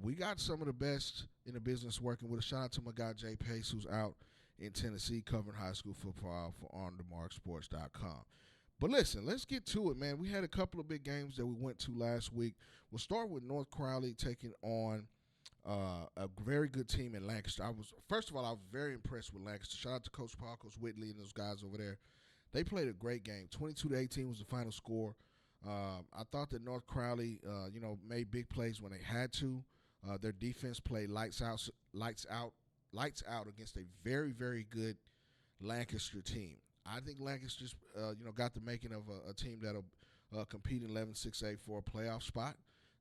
We got some of the best in the business working with us. Shout out to my guy Jay Pace, who's out in Tennessee covering high school football for OnTheMarkSports.com. But listen, let's get to it, man. We had a couple of big games that we went to last week. We'll start with North Crowley taking on a very good team in Lancaster. First of all, I was very impressed with Lancaster. Shout out to Coach Paul, Coach Whitley, and those guys over there. They played a great game. 22-18 was the final score. I thought that North Crowley, made big plays when they had to. Their defense played lights out against a very, very good Lancaster team. I think Lancaster's, got the making of a team that'll compete in 11-6A for a playoff spot.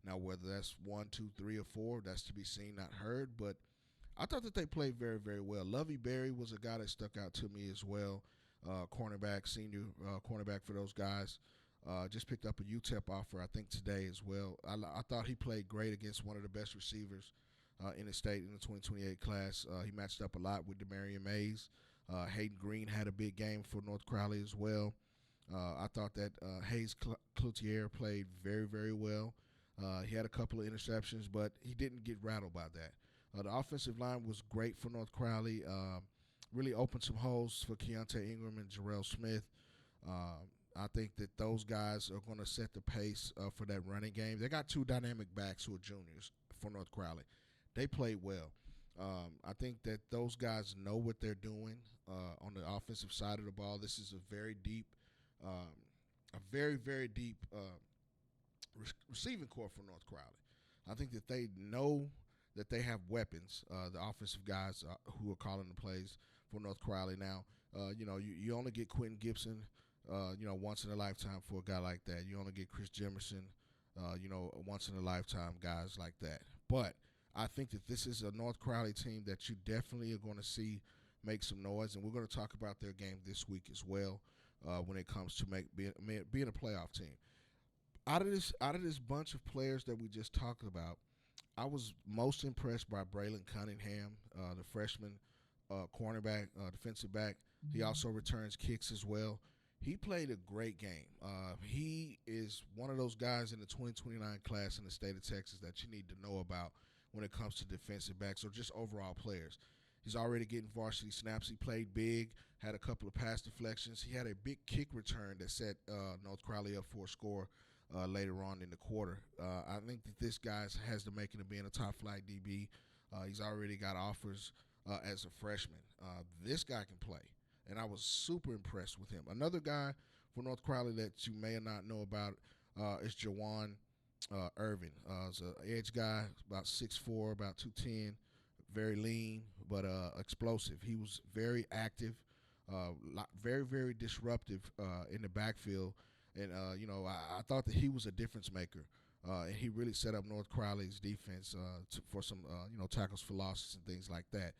Now, whether that's 1, 2, 3, or 4, that's to be seen, not heard. But I thought that they played very, very well. Lovey Berry was a guy that stuck out to me as well. Cornerback, senior cornerback for those guys. Just picked up a UTEP offer, I think, today as well. I thought he played great against one of the best receivers in the state in the 2028 class. He matched up a lot with Demarion Mays. Hayden Green had a big game for North Crowley as well. I thought that Hayes Cloutier played very, very well. He had a couple of interceptions, but he didn't get rattled by that. The offensive line was great for North Crowley. Really opened some holes for Keontae Ingram and Jarrell Smith. I think that those guys are going to set the pace for that running game. They got two dynamic backs who are juniors for North Crowley. They played well. I think that those guys know what they're doing on the offensive side of the ball. This is a very deep, very, very deep receiving core for North Crowley. I think that they know that they have weapons, the offensive guys who are calling the plays for North Crowley. Now, you only get Quentin Gibson, once in a lifetime for a guy like that. You only get Chris Jimerson, once in a lifetime guys like that. But I think that this is a North Crowley team that you definitely are going to see make some noise, and we're going to talk about their game this week as well when it comes to being a playoff team. Out of this bunch of players that we just talked about, I was most impressed by Braylon Cunningham, the freshman cornerback, defensive back. He also returns kicks as well. He played a great game. He is one of those guys in the 2029 class in the state of Texas that you need to know about when it comes to defensive backs or just overall players. He's already getting varsity snaps. He played big, had a couple of pass deflections. He had a big kick return that set North Crowley up for a score later on in the quarter. I think that this guy has the making of being a top-flight DB. He's already got offers as a freshman. This guy can play, and I was super impressed with him. Another guy for North Crowley that you may not know about is Jawan Irvin. He's an edge guy, about 6'4", about 210, very lean but explosive. He was very active, very, very disruptive in the backfield. And, I thought that he was a difference maker. And he really set up North Crowley's defense for some, tackles for losses and things like that.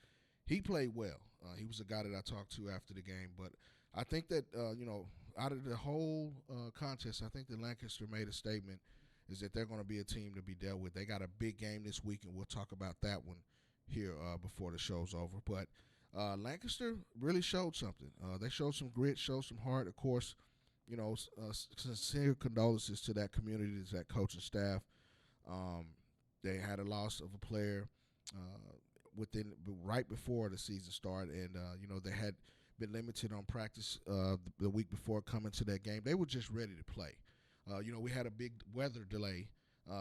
He played well. He was a guy that I talked to after the game. But I think that, out of the whole contest, I think that Lancaster made a statement is that they're going to be a team to be dealt with. They got a big game this week, and we'll talk about that one here before the show's over. But Lancaster really showed something. They showed some grit, showed some heart. Of course, sincere condolences to that community, to that coaching staff. They had a loss of a player right before the season started, and they had been limited on practice the week before coming to that game. They were just ready to play. We had a big weather delay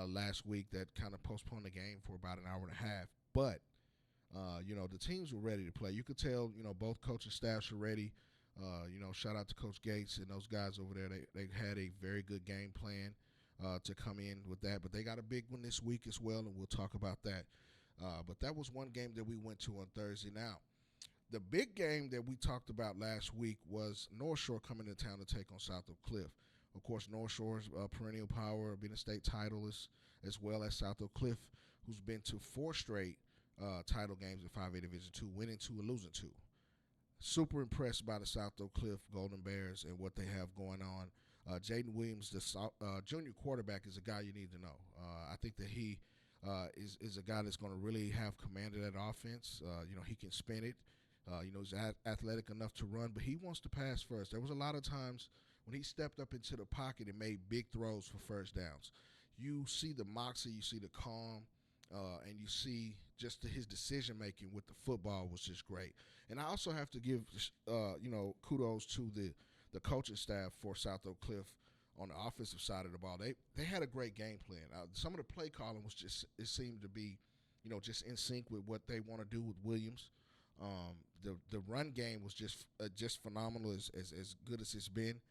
last week that kind of postponed the game for about an hour and a half. But the teams were ready to play. You could tell, both coaching staffs are ready. Shout out to Coach Gates and those guys over there. They had a very good game plan to come in with that. But they got a big one this week as well, and we'll talk about that. But that was one game that we went to on Thursday. Now, the big game that we talked about last week was North Shore coming to town to take on South Oak Cliff. Of course, North Shore's perennial power, being a state titleist, as well as South Oak Cliff, who's been to 4 straight title games in 5A Division II, winning 2 and losing 2. Super impressed by the South Oak Cliff Golden Bears and what they have going on. Jaden Williams, the junior quarterback, is a guy you need to know. I think that he is a guy that's going to really have command of that offense. He can spin it. He's athletic enough to run, but he wants to pass first. There was a lot of times when he stepped up into the pocket and made big throws for first downs. You see the moxie, you see the calm, and you see just his decision making with the football was just great. And I also have to give kudos to the coaching staff for South Oak Cliff on the offensive side of the ball. They had a great game plan. Some of the play calling was just, it seemed to be, just in sync with what they want to do with Williams. The run game was just phenomenal, as good as it's been,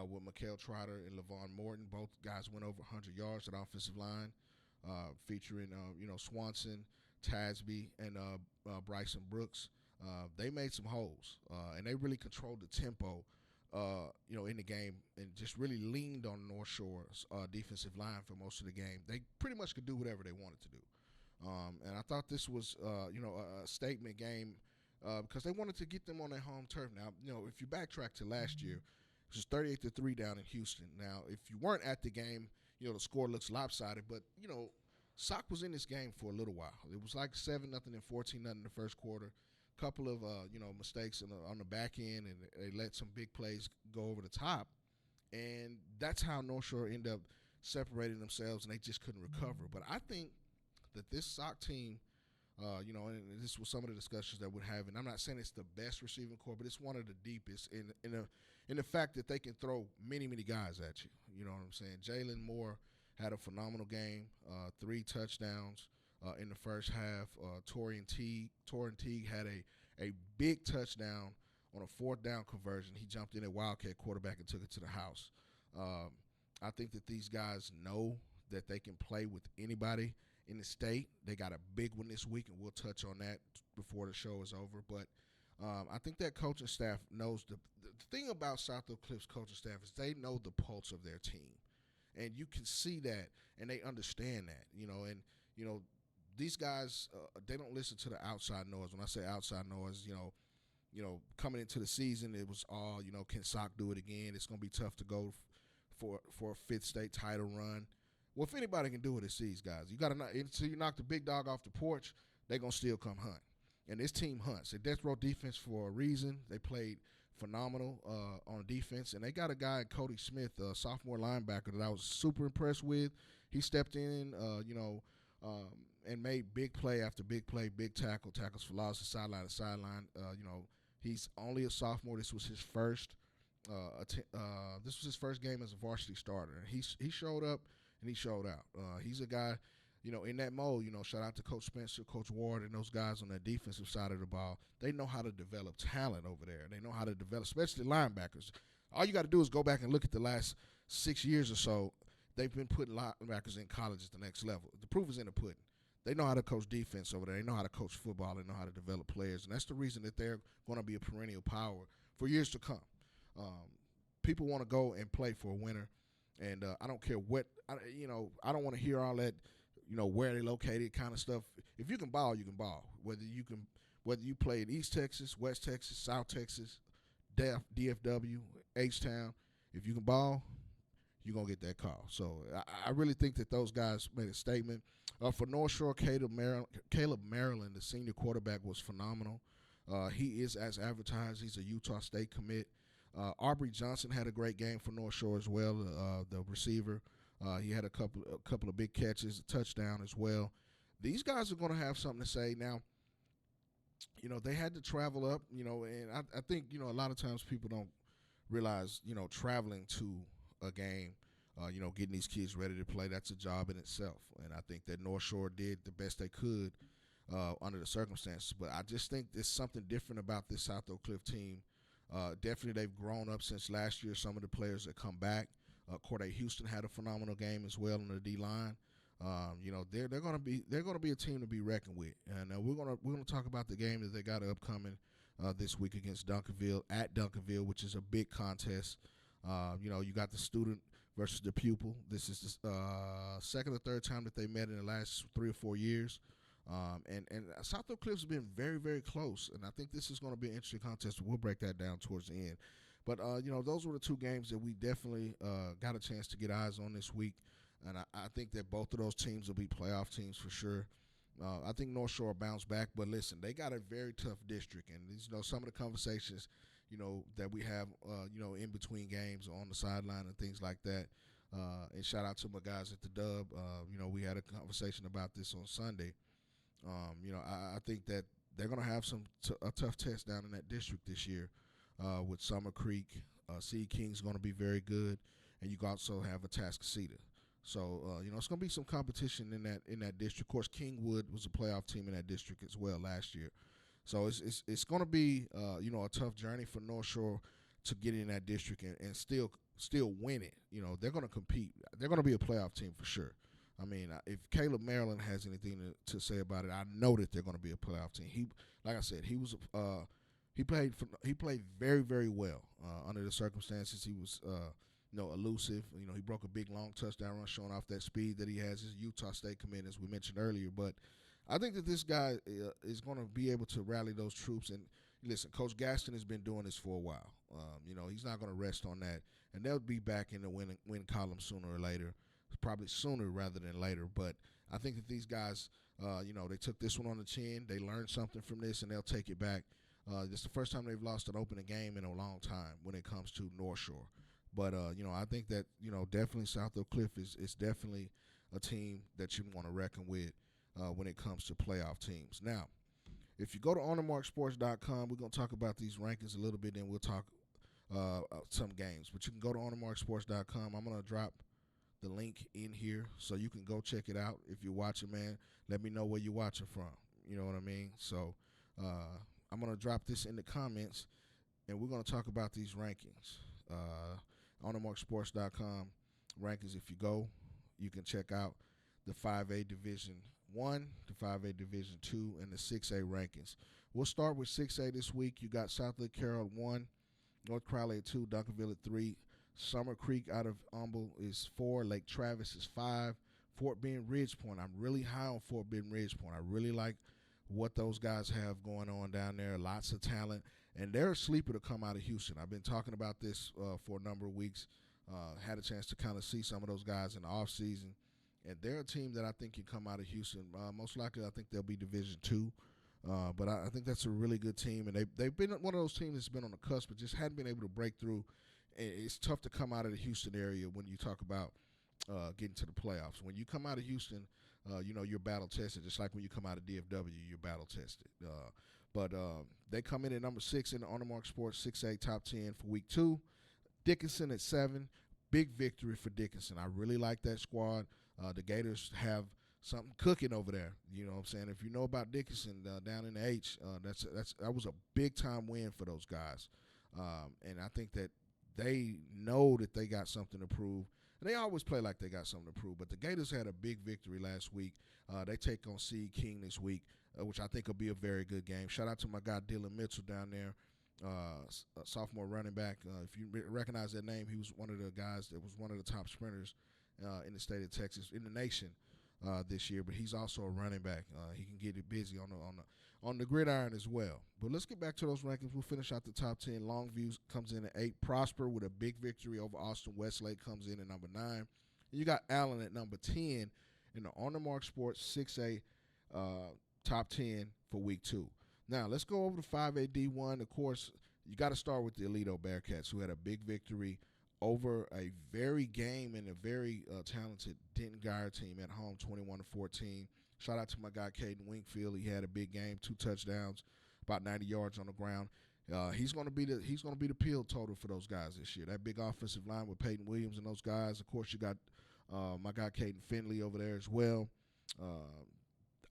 with Mikael Trotter and LaVon Morton. Both guys went over 100 yards at offensive line, featuring Swanson, Tasby, and Bryson Brooks. They made some holes, and they really controlled the tempo, in the game, and just really leaned on North Shore's defensive line for most of the game. They pretty much could do whatever they wanted to do. And I thought this was, a statement game, because they wanted to get them on their home turf. Now, if you backtrack to last year, it was 38-3 down in Houston. Now, if you weren't at the game, the score looks lopsided, but Sock was in this game for a little while. It was like 7-0 and 14-0 in the first quarter. Couple of mistakes on the back end, and they let some big plays go over the top, and that's how North Shore ended up separating themselves, and they just couldn't recover. But I think that this Sock team, and this was some of the discussions that we're having. I'm not saying it's the best receiving corps, but it's one of the deepest in the fact that they can throw many guys at you. You know what I'm saying? Jalen Moore had a phenomenal game, 3 touchdowns in the first half. Torian Teague had a big touchdown on a 4th down conversion. He jumped in at Wildcat quarterback and took it to the house. I think that these guys know that they can play with anybody in the state. They got a big one this week, and we'll touch on that before the show is over. But I think that coaching staff knows the thing about South Oak Cliff's coaching staff is they know the pulse of their team. And you can see that, and they understand that, and these guys, they don't listen to the outside noise. When I say outside noise, coming into the season, it was all, can Sock do it again? It's going to be tough to go for a 5th state title run. Well, if anybody can do it, it's these guys. You got to until you knock the big dog off the porch, they're going to still come hunt. And this team hunts. They death row defense for a reason. They played phenomenal on defense, and they got a guy, Cody Smith, a sophomore linebacker, that I was super impressed with. He stepped in, and made big play after big play, big tackles for loss, sideline to sideline. He's only a sophomore. This was his first. This was his first game as a varsity starter. He showed up and he showed out. He's a guy, in that mode. Shout out to Coach Spencer, Coach Ward, and those guys on the defensive side of the ball. They know how to develop talent over there. They know how to develop, especially linebackers. All you got to do is go back and look at the last 6 years or so. They've been putting linebackers in college at the next level. The proof is in the pudding. They know how to coach defense over there. They know how to coach football. They know how to develop players. And that's the reason that they're going to be a perennial power for years to come. People want to go and play for a winner. And I don't care what, I don't want to hear all that, where they located kind of stuff. If you can ball, you can ball. Whether you play in East Texas, West Texas, South Texas, DFW, H-Town, if you can ball, you're going to get that call. So I really think that those guys made a statement. For North Shore, Caleb Maryland, the senior quarterback, was phenomenal. He is as advertised. He's a Utah State commit. Aubrey Johnson had a great game for North Shore as well, the receiver. He had a couple of big catches, a touchdown as well. These guys are going to have something to say. Now, they had to travel up, and I think, a lot of times people don't realize, traveling to a game, getting these kids ready to play, that's a job in itself. And I think that North Shore did the best they could under the circumstances. But I just think there's something different about this South Oak Cliff team. Definitely they've grown up since last year, some of the players that come back. Corday Houston had a phenomenal game as well on the D-line. They're going to be a team to be reckoned with. And we're going to talk about the game that they got upcoming this week against Duncanville, at Duncanville, which is a big contest. You got the student versus the pupil. This is the second or third time that they met in the last 3 or 4 years. And South Oak Cliff's been very, very close, and I think this is going to be an interesting contest. We'll break that down towards the end. But, those were the 2 games that we definitely got a chance to get eyes on this week, and I think that both of those teams will be playoff teams for sure. I think North Shore bounced back, but listen, they got a very tough district, and some of the conversations, that we have, in between games or on the sideline and things like that, And shout out to my guys at the Dub. We had a conversation about this on Sunday. I think that they're going to have a tough test down in that district this year with Summer Creek. Sea King's going to be very good, and you also have Atascocita. So it's going to be some competition in that district. Of course, Kingwood was a playoff team in that district as well last year. So it's going to be a tough journey for North Shore to get in that district and still win it. They're going to compete. They're going to be a playoff team for sure. I mean, if Caleb Maryland has anything to say about it, I know that they're going to be a playoff team. Like I said, he played very, very well under the circumstances. He was elusive. He broke a big long touchdown run, showing off that speed that he has. His Utah State commit, as we mentioned earlier. But I think that this guy is going to be able to rally those troops. And listen, Coach Gaston has been doing this for a while. He's not going to rest on that, and they'll be back in the win column sooner or later. Probably sooner rather than later. But I think that these guys, they took this one on the chin. They learned something from this, and they'll take it back. This is the first time they've lost an opening game in a long time when it comes to North Shore. But, I think that, definitely South Oak Cliff is definitely a team that you want to reckon with when it comes to playoff teams. Now, if you go to OnTheMarkSports.com, we're going to talk about these rankings a little bit, then we'll talk some games. But you can go to OnTheMarkSports.com. I'm going to drop the link in here so you can go check it out. If you're watching, man, let me know where you're watching from. You know what I mean? So I'm going to drop this in the comments, and we're going to talk about these rankings. OnTheMarkSports.com rankings. If you go, you can check out the 5A Division 1, the 5A Division 2, and the 6A rankings. We'll start with 6A this week. You got South Lake Carroll at 1, North Crowley at 2, Duncanville at 3, Summer Creek out of Humble is 4. Lake Travis is 5. Fort Bend Ridgepoint. I'm really high on Fort Bend Ridgepoint. I really like what those guys have going on down there. Lots of talent. And they're a sleeper to come out of Houston. I've been talking about this for a number of weeks. Had a chance to kind of see some of those guys in the offseason. And they're a team that I think can come out of Houston. Most likely, I think they'll be Division II. But I think that's a really good team. And they've been one of those teams that's been on the cusp but just hadn't been able to break through. It's tough to come out of the Houston area when you talk about getting to the playoffs. When you come out of Houston, you're battle tested. Just like when you come out of DFW, you're battle tested. But they come in at number 6 in the On The Mark Sports 6A top 10 for week 2. Dickinson at 7. Big victory for Dickinson. I really like that squad. The Gators have something cooking over there. You know what I'm saying? If you know about Dickinson down in the H, that was a big time win for those guys. And I think that they know that they got something to prove. And they always play like they got something to prove. But the Gators had a big victory last week. They take on Sea King this week, which I think will be a very good game. Shout out to my guy Dylan Mitchell down there, a sophomore running back. If you recognize that name, he was one of the guys that was one of the top sprinters in the state of Texas, in the nation this year. But he's also a running back. He can get it busy on the gridiron as well. But let's get back to those rankings. We'll finish out the top 10. Longview comes in at 8. Prosper with a big victory over Austin Westlake comes in at number 9. And you got Allen at number 10 in the On The Mark Sports 6A top 10 for week 2. Now, let's go over to 5A D1. Of course, you got to start with the Aledo Bearcats, who had a big victory over a very game and a very talented Denton Geyer team at home, 21-14. Shout out to my guy Caden Wingfield. He had a big game, 2 touchdowns, about 90 yards on the ground. He's going to be the pill total for those guys this year. That big offensive line with Peyton Williams and those guys. Of course, you got my guy Caden Finley over there as well.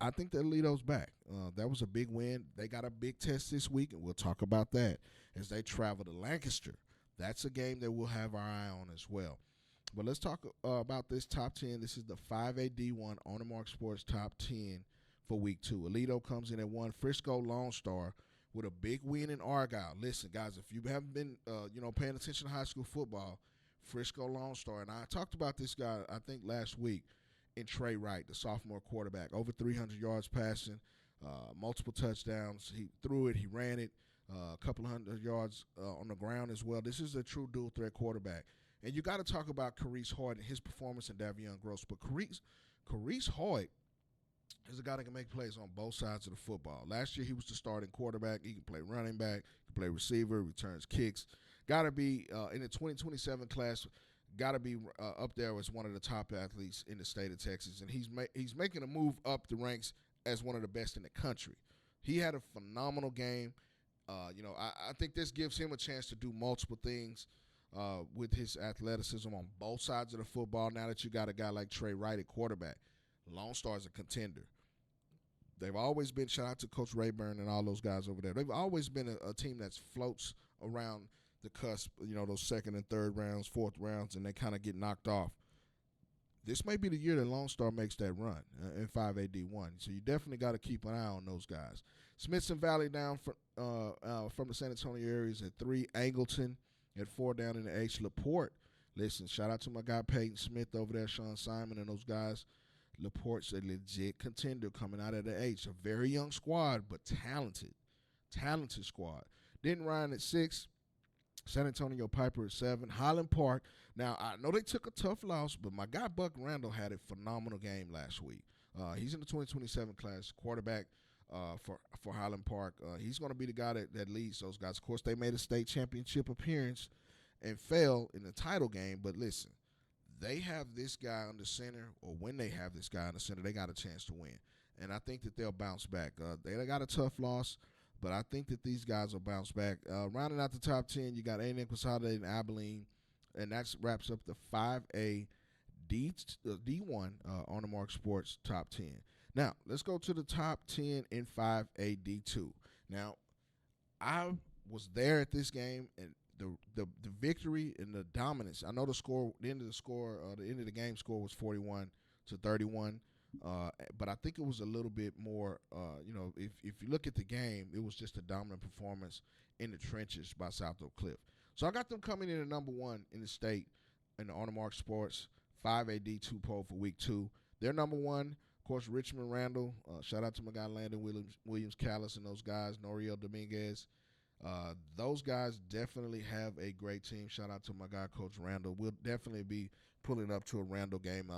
I think that Aledo's back. That was a big win. They got a big test this week, and we'll talk about that as they travel to Lancaster. That's a game that we'll have our eye on as well. But let's talk about this top 10. This is the 5A D1 On The Mark Sports top 10 for week 2. Aledo comes in at 1. Frisco Lone Star with a big win in Argyle. Listen, guys, if you haven't been paying attention to high school football, Frisco Lone Star, and I talked about this guy, I think, last week in Trey Wright, the sophomore quarterback, over 300 yards passing, multiple touchdowns. He threw it, he ran it, a couple of hundred yards on the ground as well. This is a true dual-threat quarterback. And you got to talk about Carice Hoyt and his performance in Davion Gross. But Carice Hoyt is a guy that can make plays on both sides of the football. Last year, he was the starting quarterback. He can play running back, he can play receiver, returns kicks. Got to be in the 2027 class, got to be up there as one of the top athletes in the state of Texas, and he's making a move up the ranks as one of the best in the country. He had a phenomenal game. I think this gives him a chance to do multiple things with his athleticism on both sides of the football. Now that you got a guy like Trey Wright at quarterback, Lone Star is a contender. They've always been, shout out to Coach Rayburn and all those guys over there. They've always been a team that floats around the cusp, those second and third rounds, fourth rounds, and they kind of get knocked off. This may be the year that Lone Star makes that run in 5AD1. So you definitely got to keep an eye on those guys. Smithson Valley down from the San Antonio areas at 3. Angleton at 4 down in the H. LaPorte. Listen, shout out to my guy Peyton Smith over there, Sean Simon, and those guys. LaPorte's a legit contender coming out of the H. A very young squad, but talented squad. Denton Ryan at 6. San Antonio Piper at 7. Highland Park. Now, I know they took a tough loss, but my guy Buck Randall had a phenomenal game last week. He's in the 2027 class, quarterback for Highland Park. He's going to be the guy that leads those guys. Of course, they made a state championship appearance and fell in the title game, but listen, they have this guy under center, or when they have this guy under center, they got a chance to win. And I think that they'll bounce back. They got a tough loss, but I think that these guys will bounce back. Rounding out the top 10, you got A&M Consolidated and Abilene, and that wraps up the 5A D1 on the Marc Sports top 10. Now, let's go to the top 10 in 5A D2. Now, I was there at this game, and the victory and the dominance. I know the end of the game score was 41-31. But I think it was a little bit more, if you look at the game, it was just a dominant performance in the trenches by South Oak Cliff. So I got them coming in at number 1 in the state in the On the Marc Sports 5AD2 poll for week 2. They're number 1. Of course, Richmond Randall. Shout out to my guy Landon Williams Callis and those guys, Noriel Dominguez. Those guys definitely have a great team. Shout out to my guy Coach Randall. We'll definitely be pulling up to a Randall game.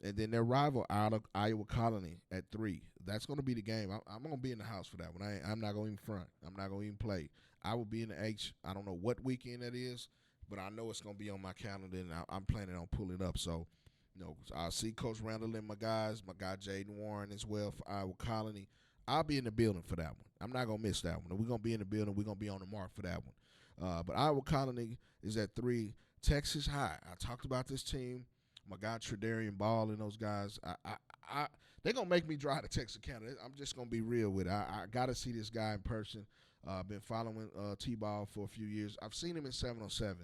And then their rival out of Iowa Colony at 3. That's going to be the game. I'm going to be in the house for that one. I'm not going to even front. I'm not going to even play. I will be in the H. I don't know what weekend that is, but I know it's going to be on my calendar, and I'm planning on pulling up. So, I'll see Coach Randall and my guys, my guy Jaden Warren as well for Iowa Colony. I'll be in the building for that one. I'm not going to miss that one. We're going to be in the building. We're going to be on the mark for that one. But Iowa Colony is at 3. Texas High. I talked about this team. My guy Tredarian Ball and those guys, they're going to make me drive to Texarkana. I'm just going to be real with it. I got to see this guy in person. I've been following T-Ball for a few years. I've seen him in 707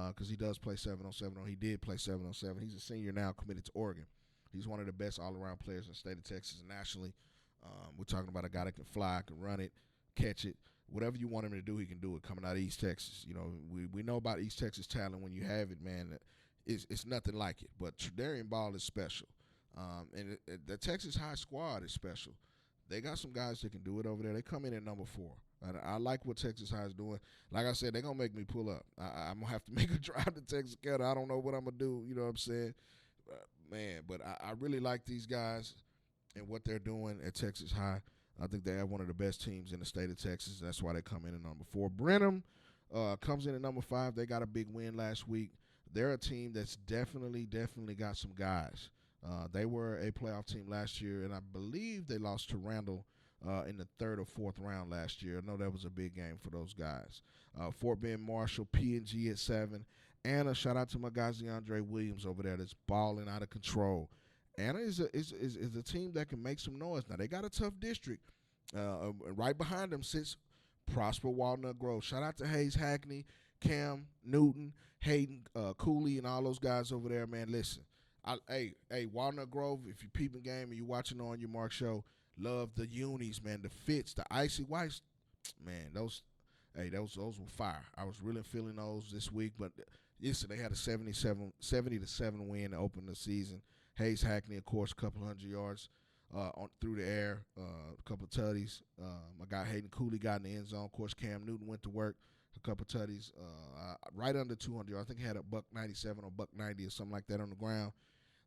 because he does play 707, or he did play 707. He's a senior now, committed to Oregon. He's one of the best all-around players in the state of Texas and nationally. We're talking about a guy that can fly, can run it, catch it. Whatever you want him to do, he can do it coming out of East Texas. We know about East Texas talent. When you have it, man, it's nothing like it. But Tredarian Ball is special. And the Texas High squad is special. They got some guys that can do it over there. They come in at number 4. I like what Texas High is doing. Like I said, they're going to make me pull up. I'm going to have to make a drive to Texarkana. I don't know what I'm going to do. You know what I'm saying? But I really like these guys and what they're doing at Texas High. I think they have one of the best teams in the state of Texas. That's why they come in at number 4. Brenham comes in at number 5. They got a big win last week. They're a team that's definitely got some guys. They were a playoff team last year, and I believe they lost to Randall in the 3rd or 4th round last year. I know that was a big game for those guys. Fort Bend Marshall, P&G at 7. Anna, shout out to my guy DeAndre Williams over there that's balling out of control. Anna is a team that can make some noise. Now, they got a tough district. Right behind them sits Prosper Walnut Grove. Shout out to Hayes Hackney, Cam Newton, Hayden Cooley, and all those guys over there, man. Listen, hey, Walnut Grove, if you're peeping game and you're watching on your Marc show, love the unis, man, the fits, the icy whites. Man, those were fire. I was really feeling those this week, but yesterday they had a 70-7 win to open the season. Hayes Hackney, of course, a couple hundred yards through the air, a couple of tutties. My guy Hayden Cooley got in the end zone. Of course, Cam Newton went to work, a couple of tutties, right under 200 yards. I think he had a $197 or $190 or something like that on the ground.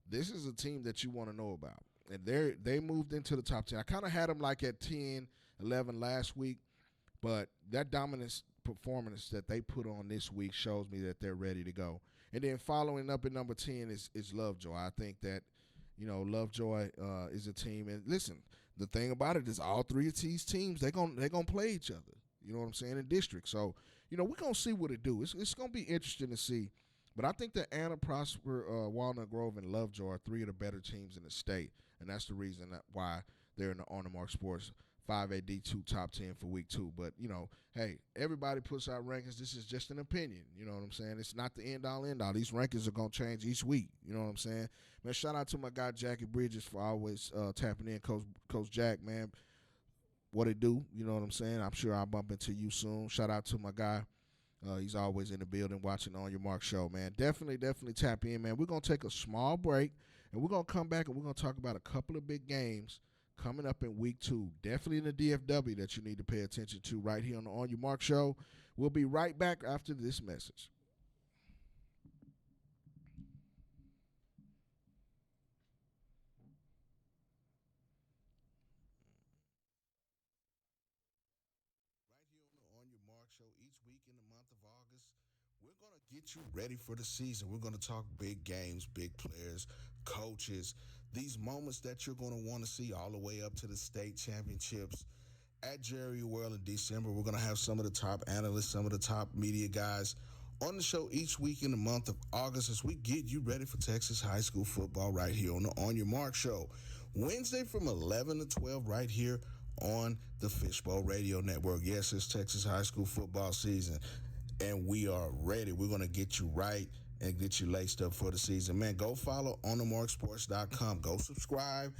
This is a team that you want to know about. And they moved into the top 10. I kind of had them like at 10, 11 last week, but that dominance performance that they put on this week shows me that they're ready to go. And then following up at number 10 is Lovejoy. I think that, Lovejoy is a team. And listen, the thing about it is all three of these teams, they're gonna play each other. You know what I'm saying, in district. So, we're going to see what it do. It's going to be interesting to see. But I think that Anna, Prosper, Walnut Grove, and Lovejoy are three of the better teams in the state. And that's the reason why they're in the On the Mark Sports 5AD2 top 10 for week 2. But, hey, everybody puts out rankings. This is just an opinion. You know what I'm saying? It's not the end-all, end-all. These rankings are going to change each week. You know what I'm saying? Man, shout out to my guy Jackie Bridges for always tapping in. Coach Jack, man, what it do? You know what I'm saying? I'm sure I'll bump into you soon. Shout out to my guy. He's always in the building watching On Your Mark show, man. Definitely tap in, man. We're going to take a small break, and we're going to come back, and we're going to talk about a couple of big games coming up in week 2. Definitely in the DFW that you need to pay attention to right here on the On Your Mark show. We'll be right back after this message. Right here on the On Your Mark show, each week in the month of August, we're going to get you ready for the season. We're going to talk big games, big players, coaches, these moments that you're going to want to see all the way up to the state championships. At Jerry World in December, we're going to have some of the top analysts, some of the top media guys on the show each week in the month of August as we get you ready for Texas high school football right here on the On Your Mark show. Wednesday from 11 to 12 right here on the Fishbowl Radio Network. Yes, it's Texas high school football season, and we are ready. We're going to get you right and get you laced up for the season. Man, go follow onthemarksports.com. Go subscribe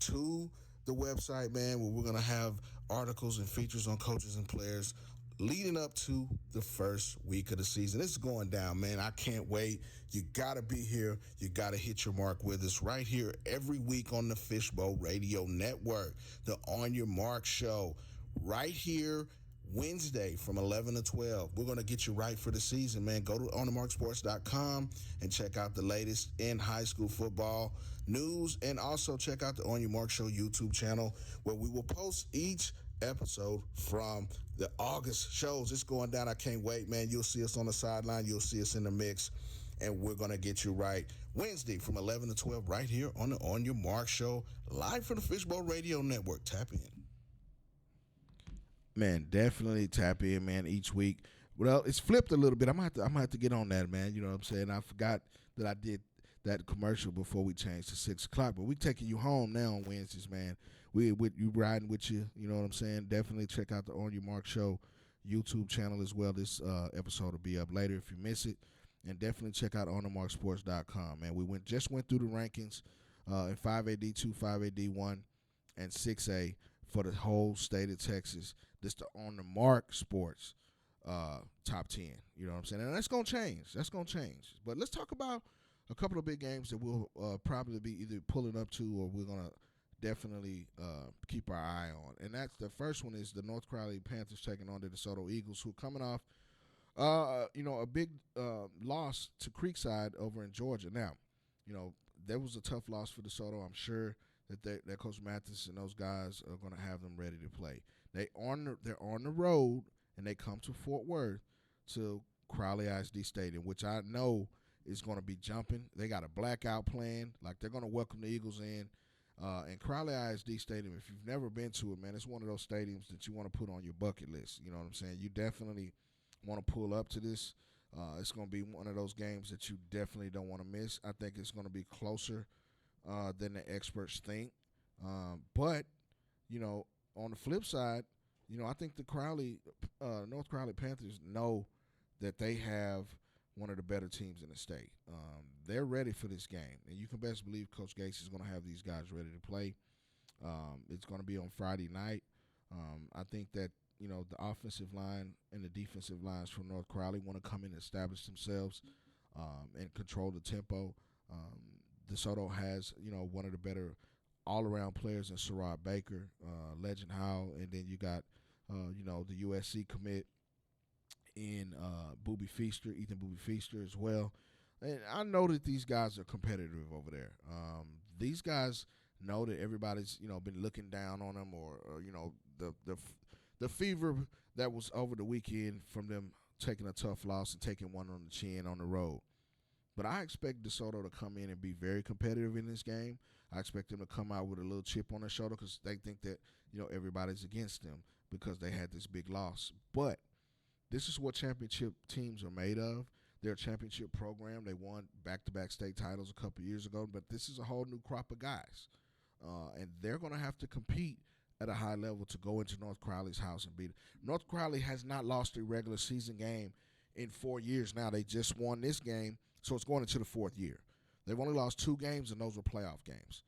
to the website, man, where we're going to have articles and features on coaches and players leading up to the first week of the season. It's going down, man. I can't wait. You got to be here. You got to hit your mark with us right here every week on the Fishbowl Radio Network, the On Your Mark show, right here Wednesday from 11 to 12. We're going to get you right for the season, man. Go to onthemarksports.com and check out the latest in high school football news, and also check out the On Your Mark Show YouTube channel where we will post each episode from the August shows. It's going down. I can't wait, man. You'll see us on the sideline. You'll see us in the mix, and we're going to get you right Wednesday from 11 to 12 right here on the On Your Mark Show, live from the Fishbowl Radio Network. Tap in. Man, definitely tap in, man, each week. Well, it's flipped a little bit. I'm gonna have to get on that, man. You know what I'm saying? I forgot that I did that commercial before we changed to 6 o'clock. But we taking you home now on Wednesdays, man. We riding with you. You know what I'm saying? Definitely check out the On Your Mark Show YouTube channel as well. This episode will be up later if you miss it. And definitely check out onthemarksports.com, man. We just went through the rankings in 5AD2, 5AD1, and 6A for the whole state of Texas. This the On the Mark Sports top 10. You know what I'm saying? And that's going to change. That's going to change. But let's talk about a couple of big games that we'll probably be either pulling up to or we're going to definitely keep our eye on. And that's the first one is the North Crowley Panthers taking on the DeSoto Eagles, who are coming off a big loss to Creekside over in Georgia. Now, there was a tough loss for DeSoto. I'm sure that Coach Mathis and those guys are going to have them ready to play. They're on the road, and they come to Fort Worth to Crowley ISD Stadium, which I know is going to be jumping. They got a blackout plan. Like, they're going to welcome the Eagles in. And Crowley ISD Stadium, if you've never been to it, man, it's one of those stadiums that you want to put on your bucket list. You know what I'm saying? You definitely want to pull up to this. It's going to be one of those games that you definitely don't want to miss. I think it's going to be closer than the experts think. But, on the flip side, I think the North Crowley Panthers know that they have one of the better teams in the state. They're ready for this game, and you can best believe Coach Gates is going to have these guys ready to play. It's going to be on Friday night. I think that, the offensive line and the defensive lines from North Crowley want to come in and establish themselves and control the tempo. DeSoto has, one of the better all-around players in Sherrod Baker, Legend Howell, and then you got, the USC commit in Ethan Booby Feaster as well. And I know that these guys are competitive over there. These guys know that everybody's, been looking down on them or the fever that was over the weekend from them taking a tough loss and taking one on the chin on the road. But I expect DeSoto to come in and be very competitive in this game. I expect them to come out with a little chip on their shoulder because they think that everybody's against them because they had this big loss. But this is what championship teams are made of. They're a championship program. They won back-to-back state titles a couple years ago, but this is a whole new crop of guys, and they're going to have to compete at a high level to go into North Crowley's house and beat it. North Crowley has not lost a regular season game in 4 years now. They just won this game, so it's going into the fourth year. They've only lost 2 games, and those were playoff games.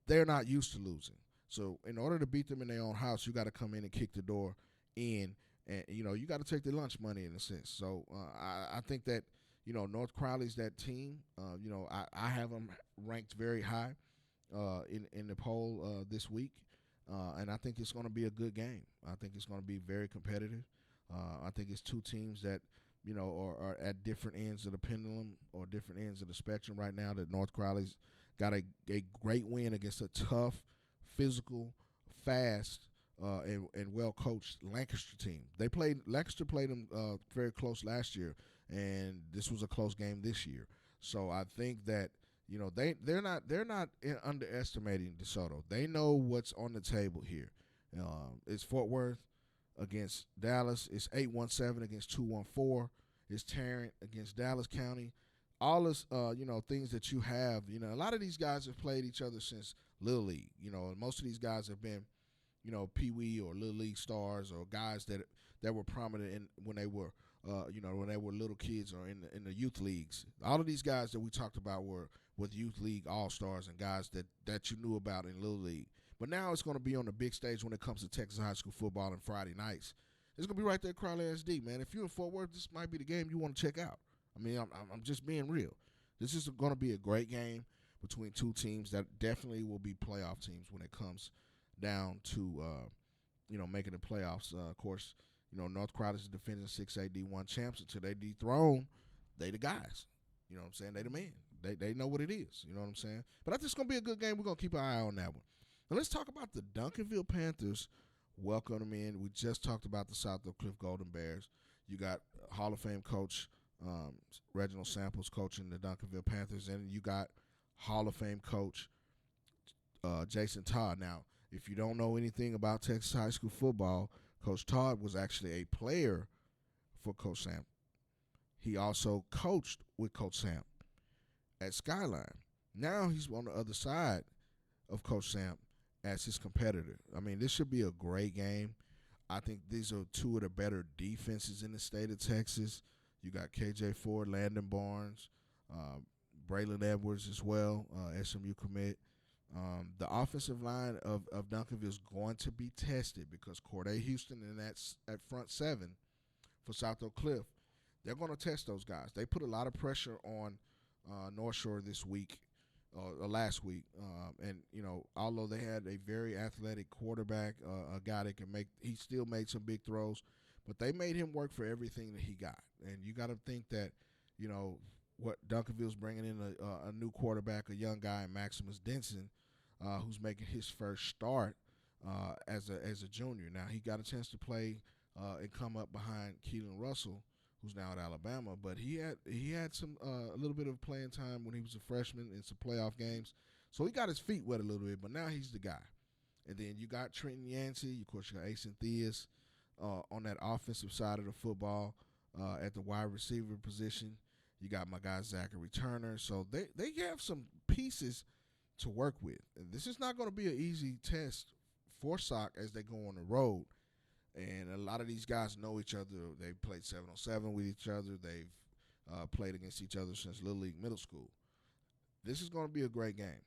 They're not used to losing. So in order to beat them in their own house, you got to come in and kick the door in, and you got to take their lunch money in a sense. So I think that North Crowley's that team. I have them ranked very high in the poll this week, and I think it's going to be a good game. I think it's going to be very competitive. I think it's 2 teams that are at different ends of the pendulum or different ends of the spectrum right now. That North Crowley's got a great win against a tough, physical, fast, and well-coached Lancaster team. Lancaster played them very close last year, and this was a close game this year. So I think that they're not underestimating DeSoto. They know what's on the table here. It's Fort Worth against Dallas. It's 817 against 214. It's Tarrant against Dallas County. All this, things that you have. A lot of these guys have played each other since Little League. And most of these guys have been, Pee Wee or Little League stars or guys that were prominent when they were, when they were little kids or in the youth leagues. All of these guys that we talked about were with youth league all stars and guys that you knew about in Little League. But now it's going to be on the big stage when it comes to Texas high school football on Friday nights. It's going to be right there at Crowley SD, man. If you're in Fort Worth, this might be the game you want to check out. I mean, I'm just being real. This is going to be a great game between 2 teams that definitely will be playoff teams when it comes down to, making the playoffs. Of course, North Crowley is the defending 6A D1 champs. Until they dethrone, they the guys. You know what I'm saying? They the man. They know what it is. You know what I'm saying? But I think it's going to be a good game. We're going to keep an eye on that one. Now let's talk about the Duncanville Panthers. Welcome them in. We just talked about the South Oak Cliff Golden Bears. You got Hall of Fame coach Reginald Samples coaching the Duncanville Panthers, and you got Hall of Fame coach Jason Todd. Now, if you don't know anything about Texas high school football, Coach Todd was actually a player for Coach Samp. He also coached with Coach Samp at Skyline. Now he's on the other side of Coach Samp as his competitor. I mean, this should be a great game. I think these are 2 of the better defenses in the state of Texas. You got KJ Ford, Landon Barnes, Braylon Edwards as well, SMU commit. The offensive line of Duncanville is going to be tested because Corday Houston and that's at front 7 for South Oak Cliff. They're going to test those guys. They put a lot of pressure on North Shore this week, last week. And, although they had a very athletic quarterback, a guy that can he still made some big throws, but they made him work for everything that he got. And you got to think that, what Duncanville's bringing in a new quarterback, a young guy, Maximus Denson, who's making his first start as a junior. Now, he got a chance to play and come up behind Keelan Russell, who's now at Alabama, but he had some a little bit of playing time when he was a freshman in some playoff games, so he got his feet wet a little bit. But now he's the guy. And then you got Trenton Yancey, of course, you got Ace and Theus on that offensive side of the football at the wide receiver position. You got my guy Zachary Turner, so they have some pieces to work with. And this is not going to be an easy test for SOC as they go on the road. And a lot of these guys know each other. They've played 7-on-7 with each other. They've played against each other since Little League middle school. This is going to be a great game.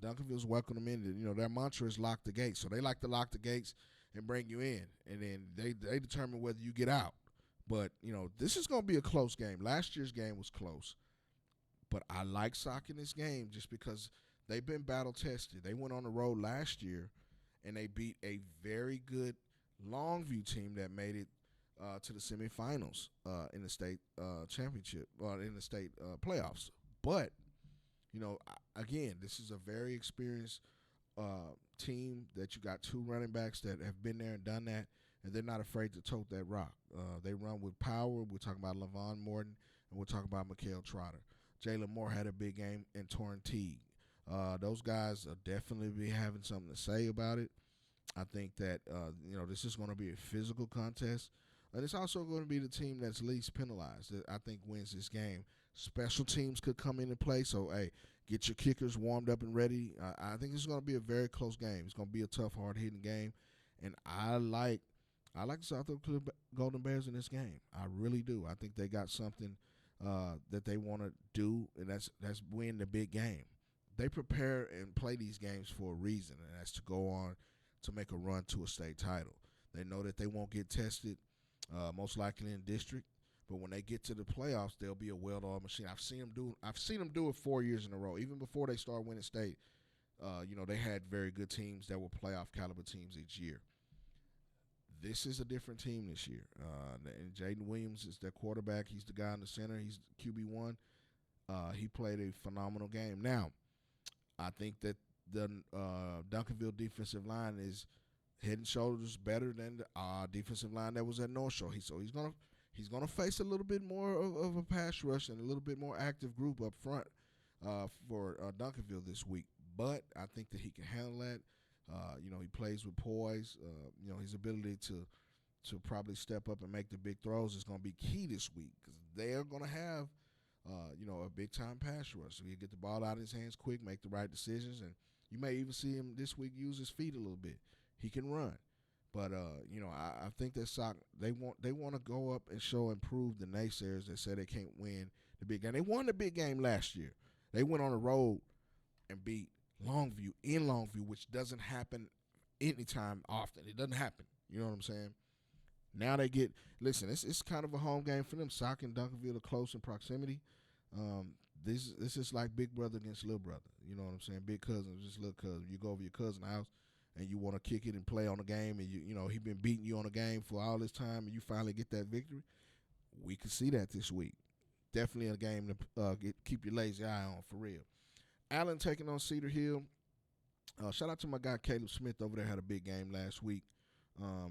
Duncanville's welcome them in. Their mantra is lock the gates. So they like to lock the gates and bring you in. And then they determine whether you get out. But, this is going to be a close game. Last year's game was close. But I like SOC in this game just because they've been battle-tested. They went on the road last year, and they beat a very good Longview team that made it to the semifinals in the state championship, or in the state playoffs. But, again, this is a very experienced team that you got 2 running backs that have been there and done that, and they're not afraid to tote that rock. They run with power. We're talking about LaVon Morton, and we're talking about Mikael Trotter. Jalen Moore had a big game, and Torrin Teague. Those guys are definitely be having something to say about it. I think that this is going to be a physical contest, and it's also going to be the team that's least penalized that I think wins this game. Special teams could come into play, so hey, get your kickers warmed up and ready. I think it's going to be a very close game. It's going to be a tough, hard-hitting game, and I like the South Dakota Golden Bears in this game. I really do. I think they got something that they want to do, and that's win the big game. They prepare and play these games for a reason, and that's to go on to make a run to a state title. They know that they won't get tested, most likely in district, but when they get to the playoffs, they'll be a well-oiled machine. I've seen them do it 4 years in a row. Even before they start winning state, they had very good teams that were playoff caliber teams each year. This is a different team this year. And Jaden Williams is their quarterback. He's the guy in the center. He's QB1. He played a phenomenal game. Now, I think that the Duncanville defensive line is head and shoulders better than the defensive line that was at North Shore. He's gonna face a little bit more of a pass rush and a little bit more active group up front for Duncanville this week. But I think that he can handle that. He plays with poise. His ability to probably step up and make the big throws is going to be key this week because they're going to have, a big-time pass rush. So he'll get the ball out of his hands quick, make the right decisions, and you may even see him this week use his feet a little bit. He can run. But, I think that they want to go up and and prove the naysayers that say they can't win the big game. They won the big game last year. They went on the road and beat Longview in Longview, which doesn't happen anytime often. It doesn't happen. You know what I'm saying? Now it's kind of a home game for them. Sock and Duncanville are close in proximity. This is like big brother against little brother. You know what I'm saying? Big cousin versus little cousin. You go over your cousin's house and you want to kick it and play on the game, and he been beating you on the game for all this time, and you finally get that victory. We can see that this week. Definitely a game to keep your lazy eye on for real. Allen taking on Cedar Hill. Shout out to my guy Caleb Smith over there. Had a big game last week.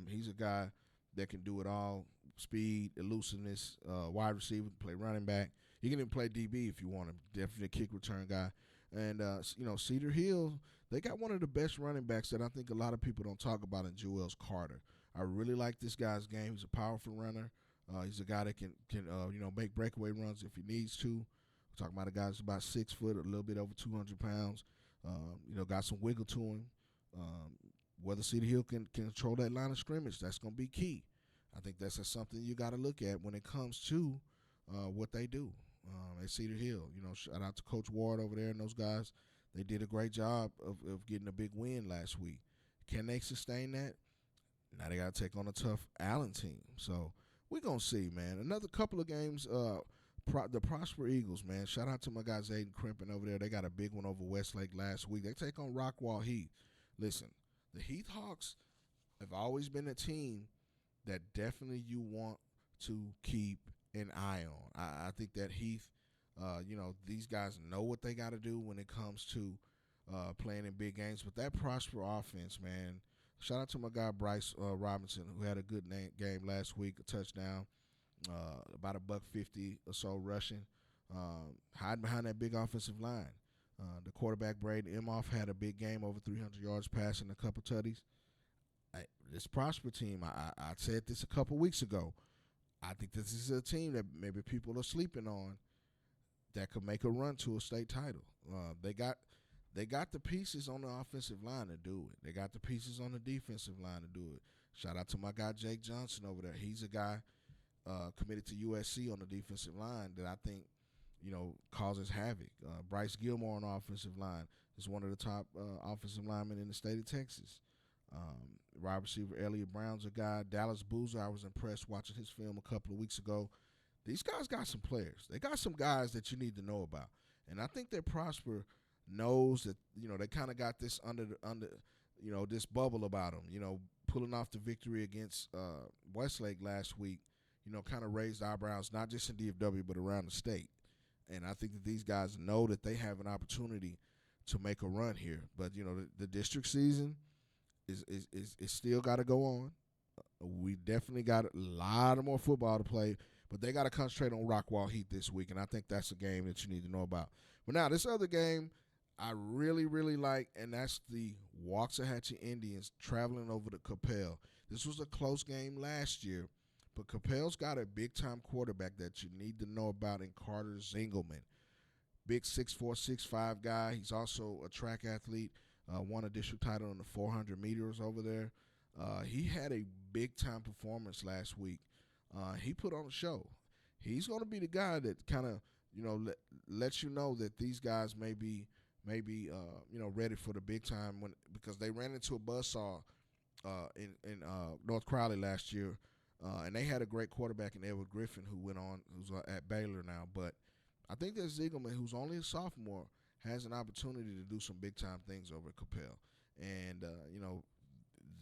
He's a guy that can do it all: speed, elusiveness, wide receiver, play running back. He can even play DB if you want him. Definitely a kick return guy. And Cedar Hill, they got one of the best running backs that I think a lot of people don't talk about in Juelz Carter. I really like this guy's game. He's a powerful runner. He's a guy that can make breakaway runs if he needs to. We're talking about a guy that's about 6 foot, a little bit over 200 pounds. Got some wiggle to him. Whether Cedar Hill can control that line of scrimmage, that's going to be key. I think that's something you got to look at when it comes to what they do at Cedar Hill. Shout out to Coach Ward over there and those guys. They did a great job of getting a big win last week. Can they sustain that? Now they got to take on a tough Allen team. So we're going to see, man. Another couple of games. The Prosper Eagles, man. Shout out to my guy Zayden Crimpin over there. They got a big one over Westlake last week. They take on Rockwall Heath. Listen, the Heath Hawks have always been a team that definitely you want to keep an eye on. I think that Heath, these guys know what they got to do when it comes to playing in big games. But that Prosper offense, man, shout out to my guy Bryce Robinson, who had a good game last week, a touchdown. About $150 or so rushing, hiding behind that big offensive line. The quarterback, Braden Imhoff, had a big game, over 300 yards passing, a couple tutties. This Prosper team, I said this a couple weeks ago. I think this is a team that maybe people are sleeping on that could make a run to a state title. They got the pieces on the offensive line to do it. They got the pieces on the defensive line to do it. Shout out to my guy Jake Johnson over there. He's a guy committed to USC on the defensive line that I think, causes havoc. Bryce Gilmore on the offensive line is one of the top offensive linemen in the state of Texas. Wide receiver Elliott Brown's a guy. Dallas Boozer, I was impressed watching his film a couple of weeks ago. These guys got some players. They got some guys that you need to know about. And I think that Prosper knows that, they kind of got this under this bubble about them. Pulling off the victory against Westlake last week, kind of raised eyebrows, not just in DFW, but around the state. And I think that these guys know that they have an opportunity to make a run here. But, the district season is still got to go on. We definitely got a lot of more football to play. But they got to concentrate on Rockwall Heat this week, and I think that's a game that you need to know about. But now, this other game I really, really like, and that's the Waxahachie Indians traveling over to Capel. This was a close game last year, but Capel's got a big-time quarterback that you need to know about in Carter Zingelman. Big 6'4", 6'5" guy. He's also a track athlete. Won a district title in the 400 meters over there. He had a big-time performance last week. He put on a show. He's going to be the guy that kind of, lets you know that these guys may be ready for the big time because they ran into a buzzsaw in North Crowley last year, and they had a great quarterback in Edward Griffin who's at Baylor now. But I think that Zingelman, who's only a sophomore, has an opportunity to do some big time things over at Capel, and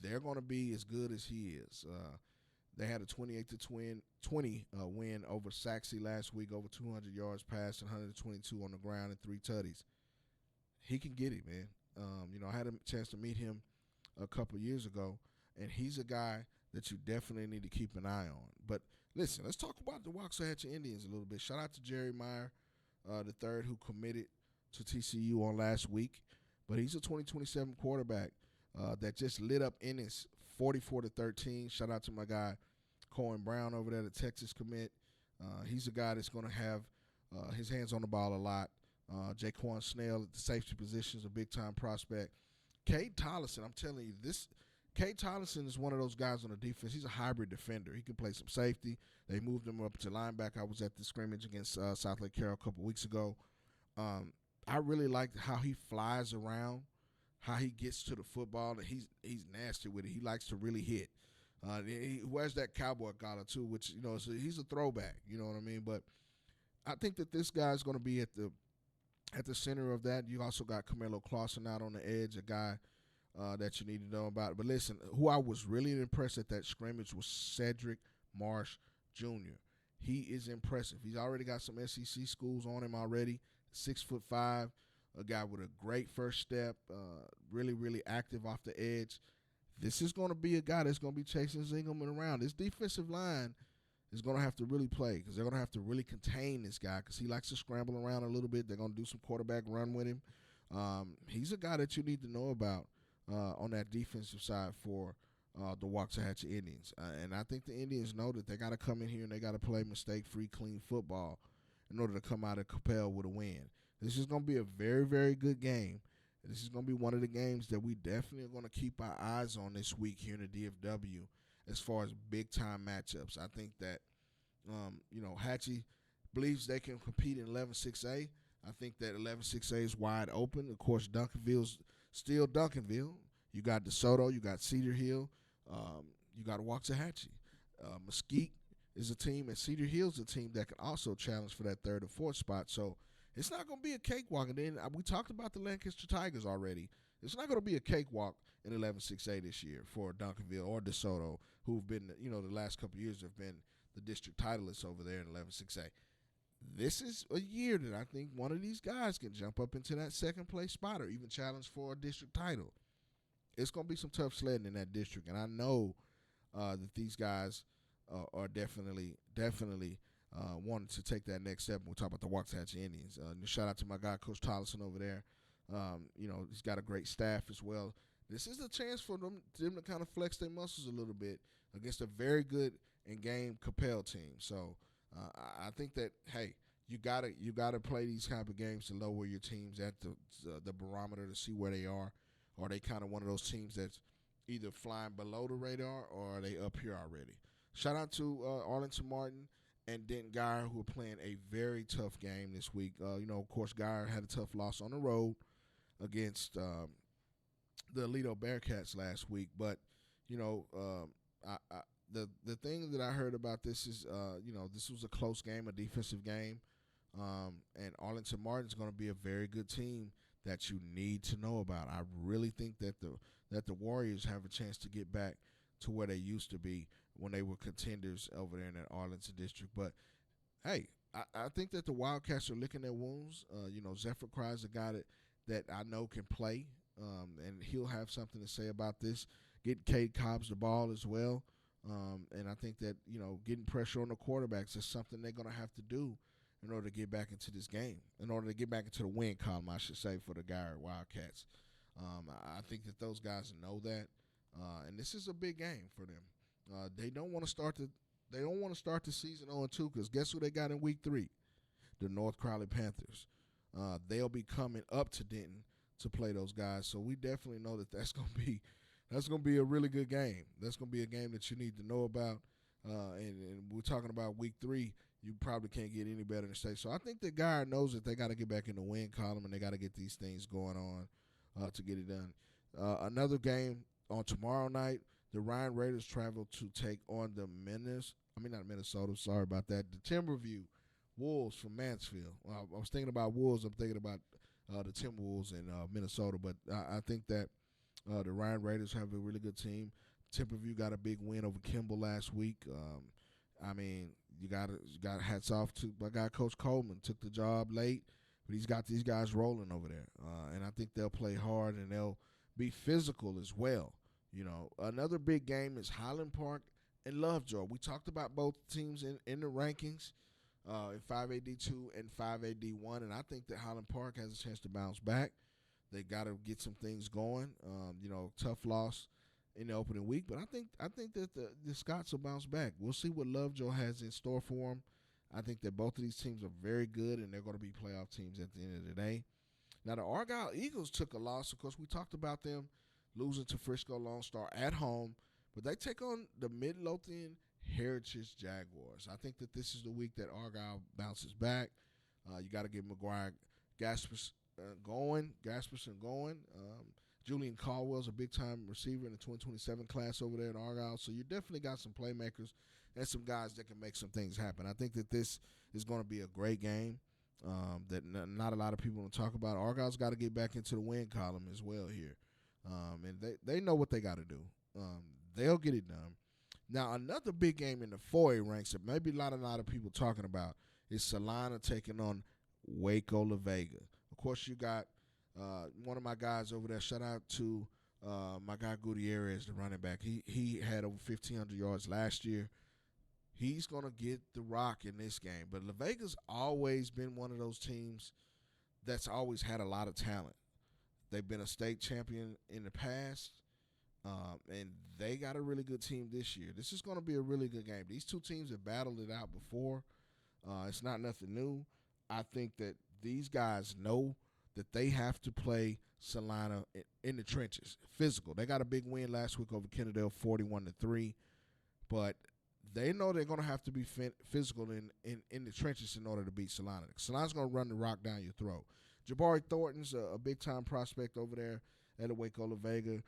they're going to be as good as he is. They had a 28-20 win over Saxe last week, over 200 yards passed, 122 on the ground, and 3 tutties. He can get it, man. I had a chance to meet him a couple years ago, and he's a guy that you definitely need to keep an eye on. But listen, let's talk about the Waxahachie Indians a little bit. Shout out to Jerry Meyer, the third, who committed to TCU on last week. But he's a 2027 quarterback that just lit up Ennis 44-13. Shout out to my guy Cohen Brown over there, the Texas commit. He's a guy that's going to have his hands on the ball a lot. Jaquan Snell at the safety position is a big-time prospect. Cade Tollison, I'm telling you, Cade Tollison is one of those guys on the defense. He's a hybrid defender. He can play some safety. They moved him up to linebacker. I was at the scrimmage against South Lake Carroll a couple weeks ago. I really like how he flies around, how he gets to the football. And he's nasty with it. He likes to really hit. He wears that cowboy collar too, which so he's a throwback. You know what I mean? But I think that this guy's going to be at the center of that. You also got Camilo Clausen out on the edge, a guy that you need to know about. But listen, who I was really impressed at that scrimmage was Cedric Marsh Jr. He is impressive. He's already got some SEC schools on him already. 6'5", a guy with a great first step, really, really active off the edge. This is going to be a guy that's going to be chasing Zingelman around. This defensive line is going to have to really play because they're going to have to really contain this guy because he likes to scramble around a little bit. They're going to do some quarterback run with him. He's a guy that you need to know about on that defensive side for the Waxahachie Indians. And I think the Indians know that they got to come in here and they got to play mistake-free, clean football in order to come out of Capel with a win. This is going to be a very, very good game. This is going to be one of the games that we definitely are going to keep our eyes on this week here in the DFW as far as big-time matchups. I think that, Hatchie believes they can compete in 11-6A. I think that 11-6A is wide open. Of course, Duncanville's still Duncanville. You got DeSoto. You got Cedar Hill. You got Waxahachie. Mesquite is a team, and Cedar Hill's a team that can also challenge for that third or fourth spot. So it's not going to be a cakewalk. And then we talked about the Lancaster Tigers already. It's not going to be a cakewalk in 11-6A this year for Duncanville or DeSoto, who've been, the last couple of years have been the district titleists over there in 11-6A. This is a year that I think one of these guys can jump up into that second place spot or even challenge for a district title. It's going to be some tough sledding in that district, and I know that these guys are definitely wanting to take that next step. We'll talk about the Waxahachie Indians. Shout out to my guy, Coach Tollison over there. He's got a great staff as well. This is a chance for them to kind of flex their muscles a little bit against a very good and game Capel team. So I think that, hey, you gotta play these kind of games to lower your teams at the barometer to see where they are. Or are they kind of one of those teams that's either flying below the radar or are they up here already? Shout out to Arlington Martin and Denton Geyer, who are playing a very tough game this week. Of course, Geyer had a tough loss on the road against the Alito Bearcats last week. But, the thing that I heard about this is, this was a close game, a defensive game. And Arlington Martin's going to be a very good team that you need to know about. I really think that the Warriors have a chance to get back to where they used to be when they were contenders over there in that Arlington district. But, hey, I think that the Wildcats are licking their wounds. Zephyr Cry's a guy that I know can play, and he'll have something to say about this. Get Cade Cobbs the ball as well. And I think that, getting pressure on the quarterbacks is something they're going to have to do in order to get back into this game, in order to get back into the win column, I should say, for the Gary Wildcats. I think that those guys know that, and this is a big game for them. They don't want to start the season 0-2 because guess who they got in week 3? The North Crowley Panthers. They'll be coming up to Denton to play those guys, so we definitely know that that's going to be a really good game. That's going to be a game that you need to know about. And we're talking about week 3. You probably can't get any better in the state. So I think the guy knows that they got to get back in the win column and they got to get these things going on to get it done. Another game on tomorrow night, the Ryan Raiders travel to take on the not Minnesota, sorry about that, the Timberview Wolves from Mansfield. I was thinking about Wolves. I'm thinking about the Timberwolves in Minnesota. But I think that the Ryan Raiders have a really good team. Timberview got a big win over Kimball last week. You got hats off to my guy Coach Coleman. Took the job late, but he's got these guys rolling over there. And I think they'll play hard and they'll be physical as well. Another big game is Highland Park and Lovejoy. We talked about both teams in the rankings. In 5AD2 and 5AD1, and I think that Highland Park has a chance to bounce back. They got to get some things going. Tough loss in the opening week, but I think that the Scots will bounce back. We'll see what Lovejoy has in store for them. I think that both of these teams are very good, and they're going to be playoff teams at the end of the day. Now, the Argyle Eagles took a loss. Of course, we talked about them losing to Frisco Lone Star at home, but they take on the Midlothian Heritage Jaguars. I think that this is the week that Argyle bounces back. You got to get McGuire Gasperson going. Julian Caldwell's a big-time receiver in the 2027 class over there at Argyle. So you definitely got some playmakers and some guys that can make some things happen. I think that this is going to be a great game that not a lot of people want to talk about. Argyle's got to get back into the win column as well here. And they know what they got to do. They'll get it done. Now, another big game in the 4A ranks that maybe a lot of people talking about is Salina taking on Waco La Vega. Of course, you got one of my guys over there. Shout out to my guy Gutierrez, the running back. He had over 1,500 yards last year. He's going to get the rock in this game. But La Vega's always been one of those teams that's always had a lot of talent. They've been a state champion in the past. And they got a really good team this year. This is going to be a really good game. These two teams have battled it out before. It's not nothing new. I think that these guys know that they have to play Salina in the trenches, physical. They got a big win last week over Kennedale, 41-3. But they know they're going to have to be physical in the trenches in order to beat Salina. Salina's going to run the rock down your throat. Jabari Thornton's a big-time prospect over there at the Waco La Vega.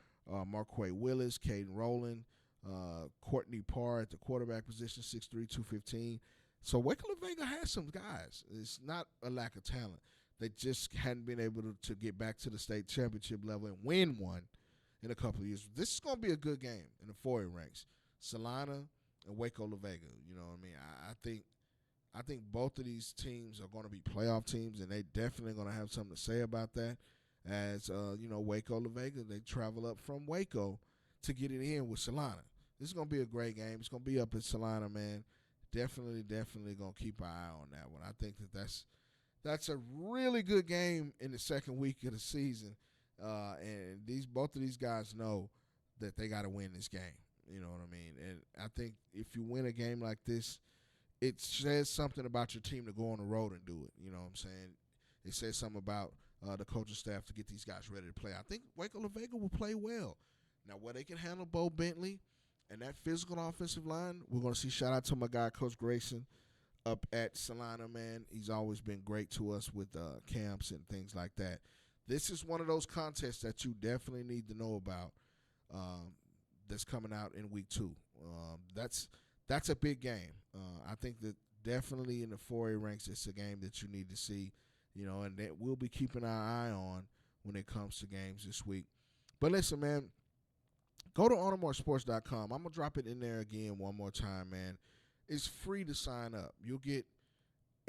Marquay Willis, Caden Rowland, Courtney Parr at the quarterback position, 6'3", 215. So Waco La Vega has some guys. It's not a lack of talent. They just hadn't been able to get back to the state championship level and win one in a couple of years. This is going to be a good game in the 4A ranks. Salina and Waco La Vega. You know what I mean? I think both of these teams are going to be playoff teams, and they definitely going to have something to say about that. As, Waco La Vega, they travel up from Waco to get it in with Salina. This is going to be a great game. It's going to be up at Salina, man. Definitely going to keep an eye on that one. I think that's a really good game in the second week of the season. And both of these guys know that they got to win this game. You know what I mean? And I think if you win a game like this, it says something about your team to go on the road and do it. You know what I'm saying? It says something about the coaching staff to get these guys ready to play. I think Waco La Vega will play well. Now, where they can handle Bo Bentley and that physical offensive line, we're going to see. Shout out to my guy, Coach Grayson, up at Salina, man. He's always been great to us with camps and things like that. This is one of those contests that you definitely need to know about that's coming out in week 2. That's a big game. I think that definitely in the 4A ranks, it's a game that you need to see. And that we'll be keeping our eye on when it comes to games this week. But listen, man, go to AutomoreSports.com. I'm going to drop it in there again one more time, man. It's free to sign up. You'll get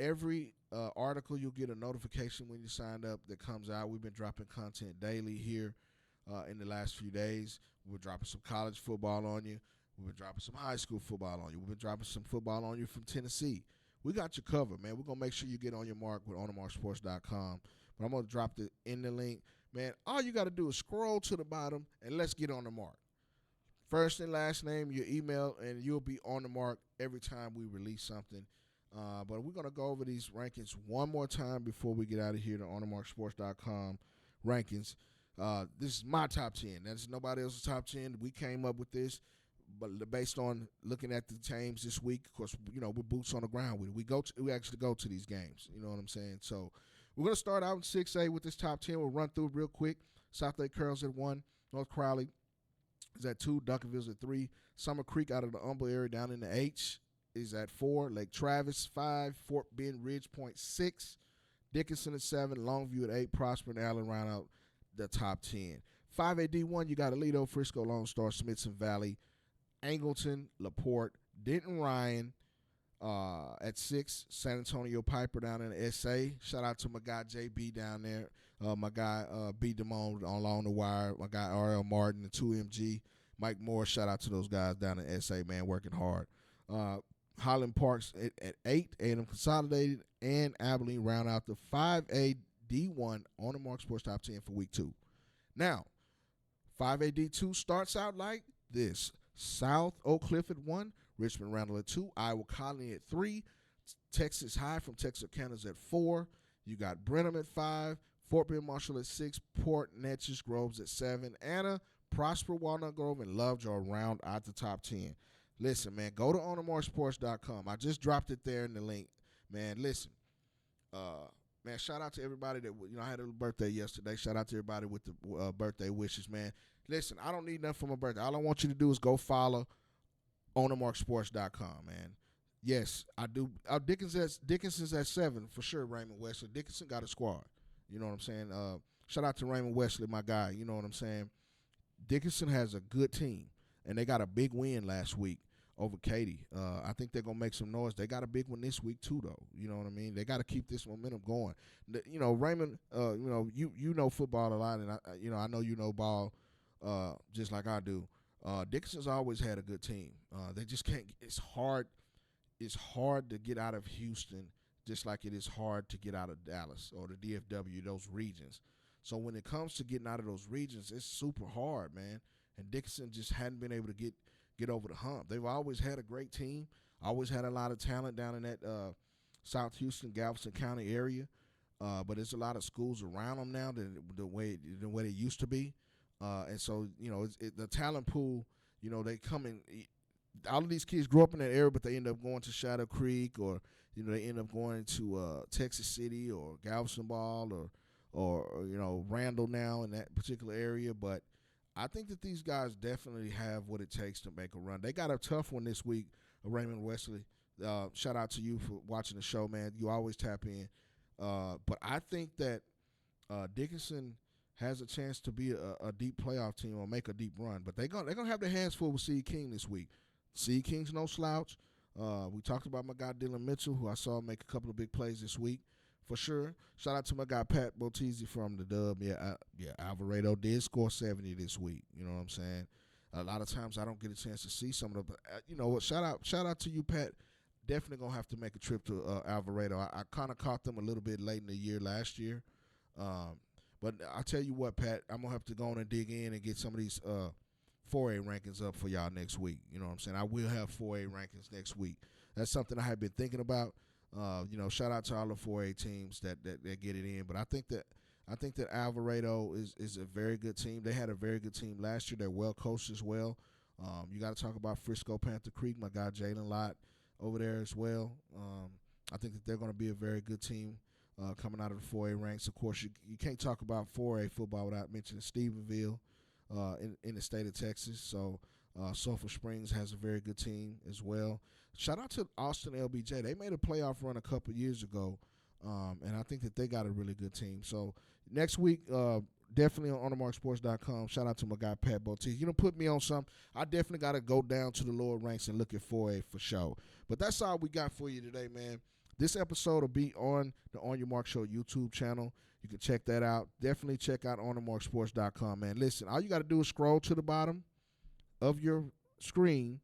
every article. You'll get a notification when you sign up that comes out. We've been dropping content daily here in the last few days. We're dropping some college football on you. We've been dropping some high school football on you. We've been dropping some football on you from Tennessee. We got you covered, man. We're going to make sure you get on your mark with onthemarksports.com. But I'm going to drop it in the link. Man, all you got to do is scroll to the bottom, and let's get on the mark. First and last name, your email, and you'll be on the mark every time we release something. But we're going to go over these rankings one more time before we get out of here, the onthemarksports.com rankings. This is my top 10. That's nobody else's top 10. We came up with this, but based on looking at the teams this week, of course, we're boots on the ground with it. We actually go to these games. You know what I'm saying? So we're going to start out in 6A with this top 10. We'll run through it real quick. South Lake Curls at 1. North Crowley is at 2. Duncanville's at 3. Summer Creek out of the Humble area down in the H is at 4. Lake Travis 5. Fort Bend Ridge Point 6. Dickinson at 7. Longview at 8. Prosper and Allen round out the top 10. 5AD1, you got Aledo, Frisco, Lone Star, Smithson Valley, Angleton, LaPorte, Denton Ryan at 6. San Antonio Piper down in the SA. Shout out to my guy JB down there. My guy B. Damone along the wire. My guy RL Martin, the 2MG. Mike Moore, shout out to those guys down in SA, man, working hard. Highland Parks at 8. A&M Consolidated and Abilene round out the 5A D1 on the Mark Sports Top 10 for week 2. Now, 5A D2 starts out like this. South Oak Cliff at 1, Richmond Randall at 2, Iowa Colony at 3, Texas High from Texarkana at 4. You got Brenham at 5, Fort Bend Marshall at 6, Port Neches Groves at 7, Anna, Prosper, Walnut Grove, and Lovejoy round out the top 10. Listen, man, go to onthemarksports.com. I just dropped it there in the link. Man, listen. Man, shout out to everybody that, I had a birthday yesterday. Shout out to everybody with the birthday wishes, man. Listen, I don't need nothing for my birthday. All I want you to do is go follow onthemarksports.com, man. Yes, I do. Dickinson's at 7 for sure, Raymond Wesley. Dickinson got a squad. You know what I'm saying? Shout out to Raymond Wesley, my guy. You know what I'm saying? Dickinson has a good team, and they got a big win last week over Katy. I think they're going to make some noise. They got a big one this week too, though. You know what I mean? They got to keep this momentum going. Raymond, you know football a lot, and I know you know ball just like I do. Dickinson's always had a good team. They just can't. It's hard. It's hard to get out of Houston, just like it is hard to get out of Dallas or the DFW, those regions. So when it comes to getting out of those regions, it's super hard, man. And Dickinson just hadn't been able to get over the hump. They've always had a great team, always had a lot of talent down in that South Houston, Galveston County area. But there's a lot of schools around them now the way they used to be. And so, the talent pool, they come in. All of these kids grew up in that area, but they end up going to Shadow Creek or, they end up going to Texas City or Galveston Ball or Randall now in that particular area. But I think that these guys definitely have what it takes to make a run. They got a tough one this week, Raymond Wesley. Shout out to you for watching the show, man. You always tap in. But I think that Dickinson has a chance to be a deep playoff team or make a deep run. But they're gonna have their hands full with C. King this week. C. King's no slouch. We talked about my guy Dylan Mitchell, who I saw make a couple of big plays this week. For sure. Shout out to my guy Pat Bottizi from the Dub. Alvarado did score 70 this week. You know what I'm saying? A lot of times I don't get a chance to see some of them. You know what? Shout out to you, Pat. Definitely going to have to make a trip to Alvarado. I kind of caught them a little bit late in the year last year. But I tell you what, Pat, I'm going to have to go on and dig in and get some of these 4A rankings up for y'all next week. You know what I'm saying? I will have 4A rankings next week. That's something I have been thinking about. Shout out to all the 4A teams that get it in. But I think that Alvarado is a very good team. They had a very good team last year. They're well coached as well. You got to talk about Frisco Panther Creek, my guy Jalen Lott over there as well. I think that they're going to be a very good team coming out of the 4A ranks. Of course, you can't talk about 4A football without mentioning Stephenville in the state of Texas. So Sulphur Springs has a very good team as well. Shout out to Austin LBJ. They made a playoff run a couple years ago, and I think that they got a really good team. So next week, definitely on onthemarksports.com. Shout out to my guy Pat Bottiz. Put me on something. I definitely got to go down to the lower ranks and look at 4A for sure. But that's all we got for you today, man. This episode will be on the On Your Mark Show YouTube channel. You can check that out. Definitely check out onthemarksports.com, man. Listen, all you got to do is scroll to the bottom of your screen,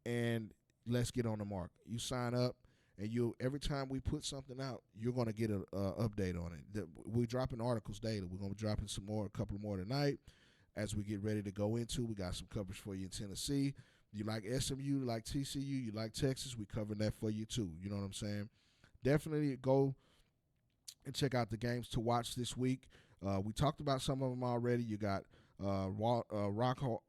and let's get on the mark. You sign up, and every time we put something out, you're going to get an update on it. We're dropping articles daily. We're going to be dropping a couple more tonight as we get ready to go into. We got some coverage for you in Tennessee. You like SMU, you like TCU, you like Texas, we covering that for you too. You know what I'm saying? Definitely go and check out the games to watch this week. We talked about some of them already. You got Rockwall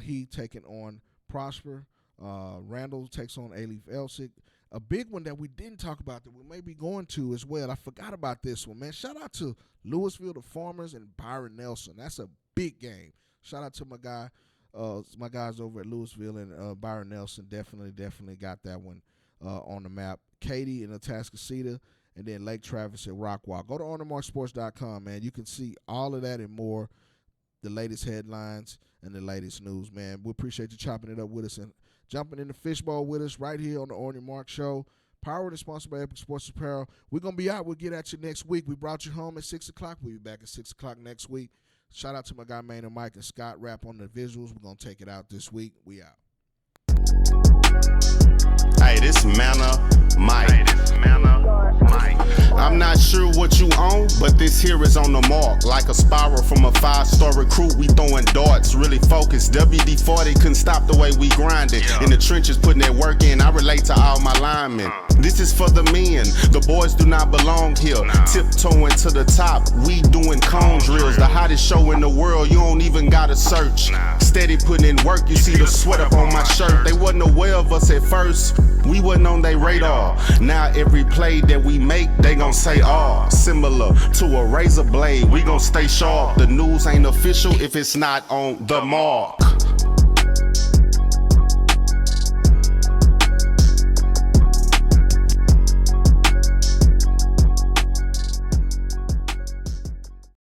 Heat taking on Prosper. Randall takes on A-Leaf Elsick. A big one that we didn't talk about that we may be going to as well. I forgot about this one, man. Shout out to Louisville, the Farmers, and Byron Nelson. That's a big game. Shout out to my guys over at Louisville and Byron Nelson. Definitely got that one on the map. Katy and Atascocita, and then Lake Travis and Rockwall. Go to OnTheMarkSports.com, man. You can see all of that and more, the latest headlines and the latest news, man. We appreciate you chopping it up with us and jumping in the fishbowl with us right here on the On Your Mark Show. Powered and sponsored by Epic Sports Apparel. We're going to be out. We'll get at you next week. We brought you home at 6 o'clock. We'll be back at 6 o'clock next week. Shout out to my guy, Maynard Mike and Scott Rapp on the visuals. We're going to take it out this week. We out. Hey, this Manna Mike. I'm not sure what you own, but this here is on the mark. Like a spiral from a 5-star recruit, we throwing darts, really focused. WD-40 couldn't stop the way we grinded. In the trenches, putting that work in, I relate to all my linemen. This is for the men, the boys do not belong here. Tiptoeing to the top, we doing cone drills. The hottest show in the world, you don't even gotta search. Steady putting in work, you see the sweat up on my shirt. They wasn't aware of us at first, we wasn't on their radar. Now every play that we make, they gon' say, oh, similar to a razor blade, we gon' stay sharp. The news ain't official if it's not on the mark.